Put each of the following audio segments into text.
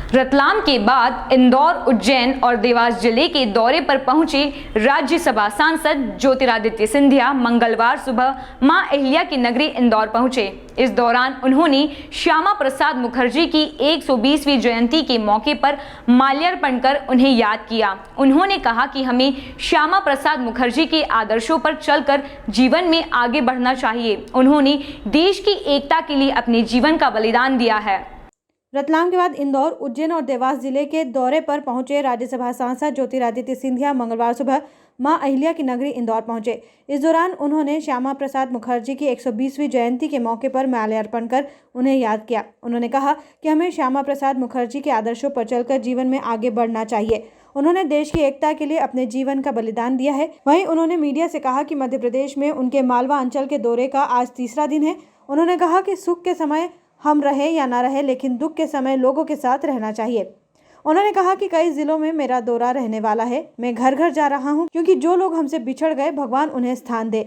रतलाम के बाद इंदौर, उज्जैन और देवास जिले के दौरे पर पहुंचे राज्यसभा सांसद ज्योतिरादित्य सिंधिया मंगलवार सुबह मां अहिल्या की नगरी इंदौर पहुंचे। इस दौरान उन्होंने श्यामा प्रसाद मुखर्जी की 120वीं जयंती के मौके पर माल्यार्पण कर उन्हें याद किया। उन्होंने कहा कि हमें श्यामा प्रसाद मुखर्जी के आदर्शों पर चलकर जीवन में आगे बढ़ना चाहिए। उन्होंने देश की एकता के लिए अपने जीवन का बलिदान दिया है। रतलाम के बाद इंदौर, उज्जैन और देवास जिले के दौरे पर पहुंचे राज्यसभा सांसद ज्योतिरादित्य सिंधिया मंगलवार सुबह मां अहिल्या की नगरी इंदौर पहुंचे। इस दौरान उन्होंने श्यामा प्रसाद मुखर्जी की 120वीं जयंती के मौके पर माल्यार्पण कर उन्हें याद किया। उन्होंने कहा कि हमें श्यामा प्रसाद मुखर्जी के आदर्शों पर चलकर जीवन में आगे बढ़ना चाहिए। उन्होंने देश की एकता के लिए अपने जीवन का बलिदान दिया है। वहीं उन्होंने मीडिया से कहा कि मध्य प्रदेश में उनके मालवा अंचल के दौरे का आज तीसरा दिन है। उन्होंने कहा कि सुख के समय हम रहे या ना रहे, लेकिन दुख के समय लोगों के साथ रहना चाहिए। उन्होंने कहा कि कई जिलों में मेरा दौरा रहने वाला है। मैं घर घर जा रहा हूं, क्योंकि जो लोग हमसे बिछड़ गए, भगवान उन्हें स्थान दे।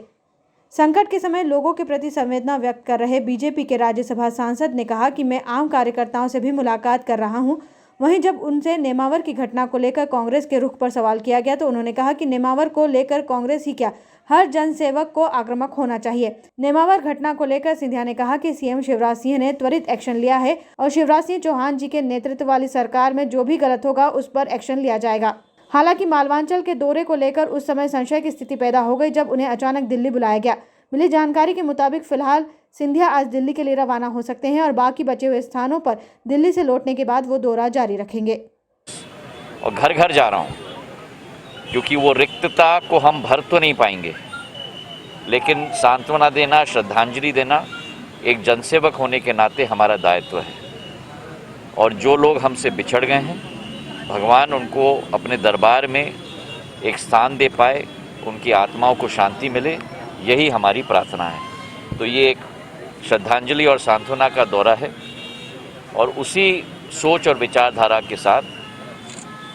संकट के समय लोगों के प्रति संवेदना व्यक्त कर रहे बीजेपी के राज्यसभा सांसद ने कहा कि मैं आम कार्यकर्ताओं से भी मुलाकात कर रहा हूं। वहीं जब उनसे नेमावर की घटना को लेकर कांग्रेस के रुख पर सवाल किया गया तो उन्होंने कहा कि नेमावर को लेकर कांग्रेस ही क्या, हर जनसेवक को आक्रामक होना चाहिए। नेमावर घटना को लेकर सिंधिया ने कहा कि सीएम शिवराज सिंह ने त्वरित एक्शन लिया है और शिवराज सिंह चौहान जी के नेतृत्व वाली सरकार में जो भी गलत होगा उस पर एक्शन लिया जाएगा। हालांकि मालवांचल के दौरे को लेकर उस समय संशय की स्थिति पैदा हो गई जब उन्हें अचानक दिल्ली बुलाया गया। मिली जानकारी के मुताबिक फिलहाल सिंधिया आज दिल्ली के लिए रवाना हो सकते हैं और बाकी बचे हुए स्थानों पर दिल्ली से लौटने के बाद वो दौरा जारी रखेंगे। और घर घर जा रहा हूँ, क्योंकि वो रिक्तता को हम भर तो नहीं पाएंगे, लेकिन सांत्वना देना, श्रद्धांजलि देना एक जनसेवक होने के नाते हमारा दायित्व है। और जो लोग हमसे बिछड़ गए हैं, भगवान उनको अपने दरबार में एक स्थान दे पाए, उनकी आत्माओं को शांति मिले, यही हमारी प्रार्थना है। तो ये एक श्रद्धांजलि और सांत्वना का दौरा है और उसी सोच और विचारधारा के साथ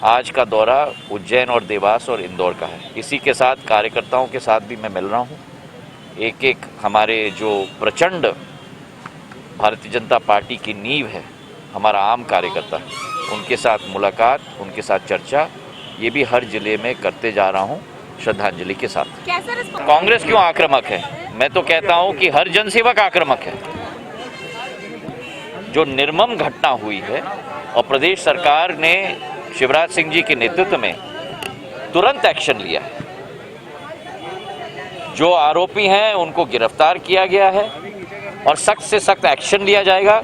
आज का दौरा उज्जैन और देवास और इंदौर का है। इसी के साथ कार्यकर्ताओं के साथ भी मैं मिल रहा हूँ। एक एक हमारे जो प्रचंड भारतीय जनता पार्टी की नींव है, हमारा आम कार्यकर्ता, उनके साथ मुलाकात, उनके साथ चर्चा, ये भी हर जिले में करते जा रहा हूँ श्रद्धांजलि के साथ। कांग्रेस क्यों आक्रामक है? मैं तो कहता हूँ कि हर जनसेवक आक्रामक है। जो निर्मम घटना हुई है और प्रदेश सरकार ने शिवराज सिंह जी के नेतृत्व में तुरंत एक्शन लिया है। जो आरोपी हैं उनको गिरफ्तार किया गया है और सख्त से सख्त एक्शन लिया जाएगा।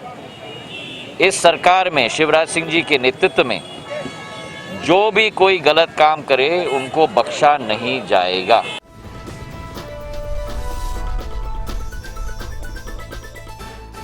इस सरकार में शिवराज सिंह जी के नेतृत्व में जो भी कोई गलत काम करे उनको बख्शा नहीं जाएगा।